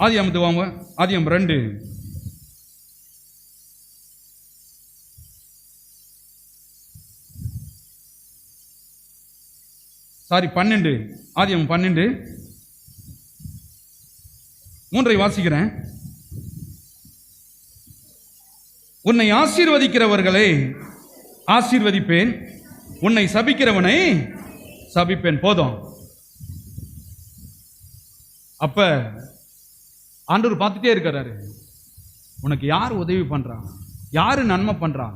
ஆதியாகமம் 2 12. ஆதியாகமம் 12 3 வாசிக்கிறேன். உன்னை ஆசீர்வதிக்கிறவர்களை ஆசீர்வதிப்பேன், உன்னை சபிக்கிறவனை சபிப்பேன். போதும். அப்ப ஆண்டவர் பார்த்துட்டே இருக்கிறாரு. உனக்கு யார் உதவி பண்றான், யாரு நன்மை பண்றான்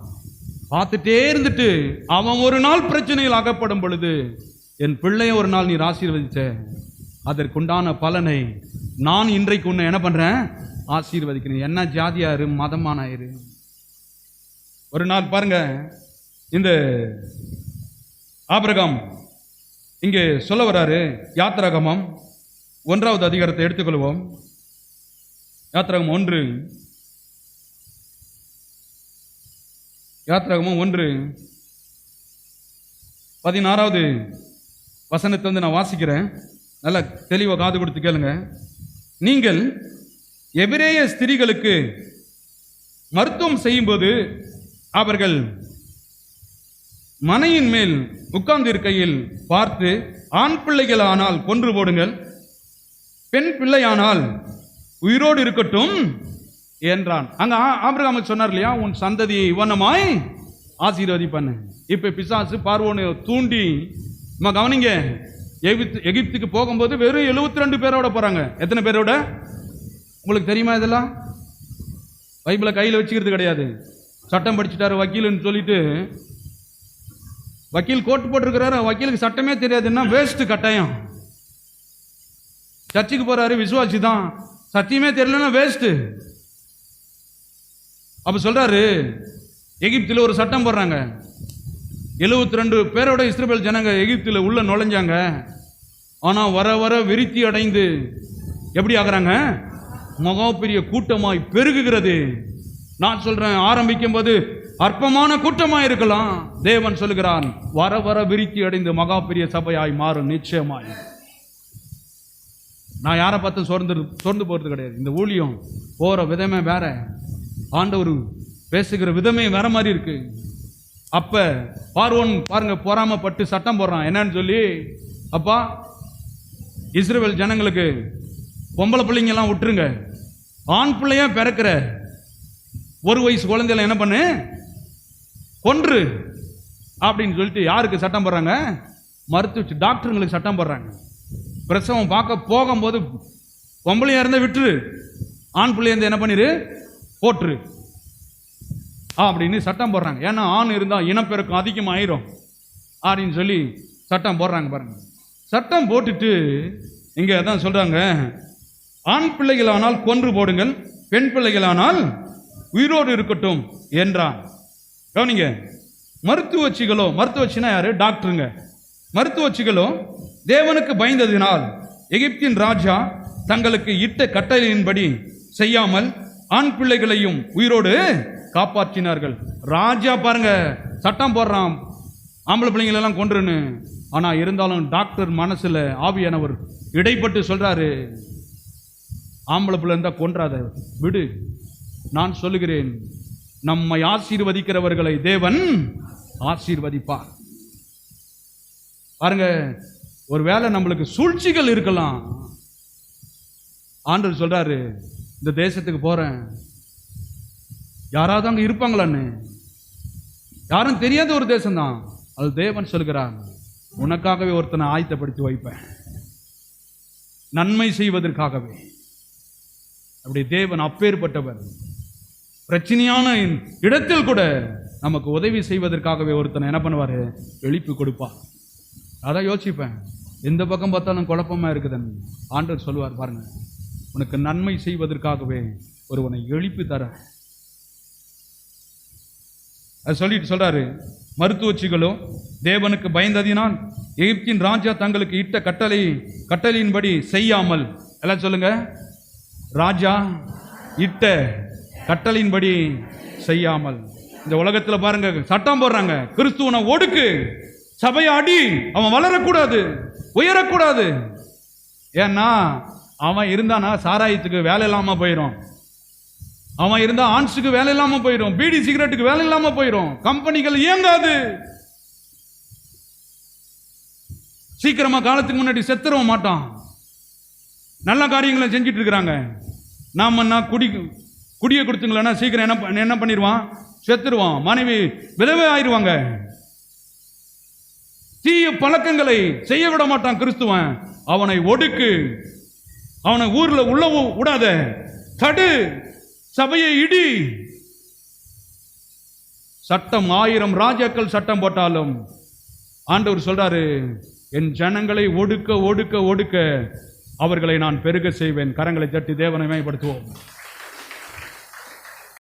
பார்த்துட்டே இருந்துட்டு, அவன் ஒரு நாள் பிரச்சனையில் அகப்படும் பொழுது, என் பிள்ளைய ஒரு நாள் நீர் ஆசீர்வதிச்ச, அதற்குண்டான பலனை நான் இன்றைக்கு உன்னை என்ன பண்றேன், ஆசீர்வதிக்கிறேன். என்ன ஜாதியாரு மதமானாயிரு. ஒரு நாள் பாருங்க, இந்த ஆபிரகாம் இங்கே சொல்ல வராரு. யாத்திராகமம் 1வது அதிகாரத்தை எடுத்துக்கொள்வோம். யாத்திராகமம் 1 16வது வசனத்தை நான் வாசிக்கிறேன். நல்லா தெளிவாக காது கொடுத்து கேளுங்க. நீங்கள் எபிரேய ஸ்திரீகளுக்கு மருத்துவம் செய்யும்போது அவர்கள் மனையின் மேல் உட்கார்ந்து இருக்கையில் பார்த்து, ஆண் பிள்ளைகளானால் கொன்று போடுங்கள், பெண் பிள்ளையானால் உயிரோடு இருக்கட்டும் என்றான். அங்க ஆபிரகாமுக்கு சொன்னார் இல்லையா, உன் சந்ததியை இவனமாய் ஆசீர்வதிப்பண்ணு. இப்ப பிசாசு பார்வோனை தூண்டி, கவனிங்க, எகிப்துக்கு போகும்போது வெறும் 72 பேரோட போறாங்க. எத்தனை பேரோட உங்களுக்கு தெரியுமா? இதெல்லாம் பைபிளை கையில் வச்சுக்கிறது கிடையாது. சட்டம் படிச்சுட்டாரு வக்கீல்னு சொல்லிட்டு, வக்கீல் கோட்டு போட்டிருக்கிறாரு, வக்கீலுக்கு சட்டமே தெரியாதுன்னா வேஸ்ட். கட்டாயம் சர்ச்சுக்கு போறாரு, விசுவாசி தான், சத்தியமே தெரியலன்னா வேஸ்ட். அப்ப சொல்றாரு, எகிப்தில் ஒரு சட்டம் போடுறாங்க. 72 பேரோட இஸ்ரவேல் ஜனங்க எகிப்தில் உள்ள நுழைஞ்சாங்க. ஆனா வர வர விருத்தி அடைந்து எப்படி ஆகுறாங்க, மகா பெரிய கூட்டமாய் பெருகுகிறது. நான் சொல்றேன், ஆரம்பிக்கும் போது அற்பமான கூட்டமாய் இருக்கலாம். தேவன் சொல்லுகிறான், வர வர விருத்தி அடைந்து மகா பெரிய சபையாய் மாறும் நிச்சயமாய். நான் யாரை பார்த்து சோர்ந்து போறது கிடையாது. இந்த ஊழியம் போற விதமே வேற, ஆண்டவர் பேசுகிற விதமே வேற மாதிரி இருக்கு. அப்ப பார்வோன் பாருங்க, பொறாமப்பட்டு சட்டம் போடுறான். என்னன்னு சொல்லி, அப்பா இஸ்ரவேல் ஜனங்களுக்கு பொம்பளை பிள்ளைங்க எல்லாம் விட்டுருங்க, ஆண் பிள்ளையா பிறக்கிற 1 வயசு குழந்தையில என்ன பண்ணு, கொன்று அப்படின்னு சொல்லிட்டு யாருக்கு சட்டம் போடுறாங்க, மருத்துவ டாக்டருங்களுக்கு சட்டம் போடுறாங்க. பிரசவம் பார்க்க போகும்போது பொம்பளையா இருந்தா விட்டுரு, ஆண் பிள்ளைய இருந்தா என்ன பண்ணிரு, போட்டுரு அப்படின்னு சட்டம் போடுறாங்க. ஏன்னா ஆண் இருந்தா இனப்பெருக்கம் அதிகமாயிரும் அப்படின்னு சொல்லி சட்டம் போடுறாங்க. பாருங்க, சட்டம் போட்டுட்டு இங்க அதான் சொல்றாங்க, ஆண் பிள்ளைகளானால் கொன்று போடுங்கள், பெண் பிள்ளைகளானால் உயிரோடு இருக்கட்டும் என்றான். கவனிங்க, மருத்துவச்சினா யாரு, டாக்டருங்க. மருத்துவச்சிகளோ தேவனுக்கு பயந்ததினால் எகிப்தின் ராஜா தங்களுக்கு இட்ட கட்டளையின்படி செய்யாமல் ஆண் பிள்ளைகளையும் உயிரோடு காப்பாற்றினார்கள். ராஜா பாருங்க சட்டம் போடுறான், ஆம்பளை பிள்ளைங்களெல்லாம் கொன்றுன்னு. ஆனா இருந்தாலும் டாக்டர் மனசுல ஆவியானவர் இடைப்பட்டு சொல்றாரு, ஆம்பளை பிள்ளை இருந்தா கொன்றாத, விடு. நான் சொல்லுகிறேன், நம்மை ஆசீர்வதிக்கிறவர்களை தேவன் ஆசீர்வதிப்பார். பாருங்க, ஒருவேளை நம்மளுக்கு சூழ்ச்சிகள் இருக்கலாம். ஆண்டவர் சொல்றாரு, இந்த தேசத்துக்கு போறேன், யாராவது அங்க இருப்பாங்களான்னு, யாரும் தெரியாத ஒரு தேசம்தான். அது தேவன் சொல்கிறார், உனக்காகவே ஒருத்தனை ஆயத்தப்படுத்தி வைப்பேன், நன்மை செய்வதற்காகவே. அப்படி தேவன் அப்பேற்பட்டவர். பிரச்சனையான இடத்தில் கூட நமக்கு உதவி செய்வதற்காகவே ஒருத்தனை என்ன பண்ணுவாரு, எழுப்பி கொடுப்பார். அதான் யோசிப்பேன், எந்த பக்கம் பார்த்தாலும் குழப்பமா இருக்குதுன்னு ஆண்டவர் சொல்லுவார், பாருங்க, உனக்கு நன்மை செய்வதற்காகவே ஒருவனை எழுப்பி தர. அது சொல்லிட்டு சொல்றாரு, மருத்துவச்சிகளோ தேவனுக்கு பயந்ததினால் எகிப்தின் ராஜா தங்களுக்கு இட்ட கட்டளையின்படி செய்யாமல், எல்லாம் சொல்லுங்க, ராஜா இட்ட கட்டளையின்படி செய்யாமல். இந்த உலகத்துல பாருங்க சட்டம் போடுறாங்க, கிறிஸ்துவனை ஒடுக்கு, சபையை அடி, அவன் வளரக்கூடாது, உயரக்கூடாது. ஏன்னா அவன் இருந்தானா சாராயத்துக்கு வேலை இல்லாம போயிடும், அவன் இருந்தா ஆன்ஸுக்கு வேலை இல்லாம போயிடும், பீடி சிகரெட்டுக்கு வேலை இல்லாம போயிடும், கம்பெனிகள் இயங்காது. சீக்கிரமா காலத்துக்கு முன்னாடி செத்துறவும் மாட்டான். நல்ல காரியங்களை செஞ்சிட்டு இருக்கிறாங்க. நாம குடியை கொடுத்துங்களா சீக்கிரம் என்ன பண்ணிடுவான், செத்துருவான். மனைவி விதவை ஆயிடுவாங்க. தீய பழக்கங்களை செய்ய விட மாட்டான் கிறிஸ்துவன். அவனை ஒடுக்கு, அவனை ஊர்ல உள்ள விடாத, தடு, சபையை இடி. சட்டம் 1000 ராஜாக்கள் சட்டம் போட்டாலும் ஆண்டவர் சொல்றாரு, என் ஜனங்களை ஒடுக்க ஒடுக்க ஒடுக்க அவர்களை நான் பெருக செய்வேன். கரங்களை தட்டி தேவனை மேம்படுத்துவோம்.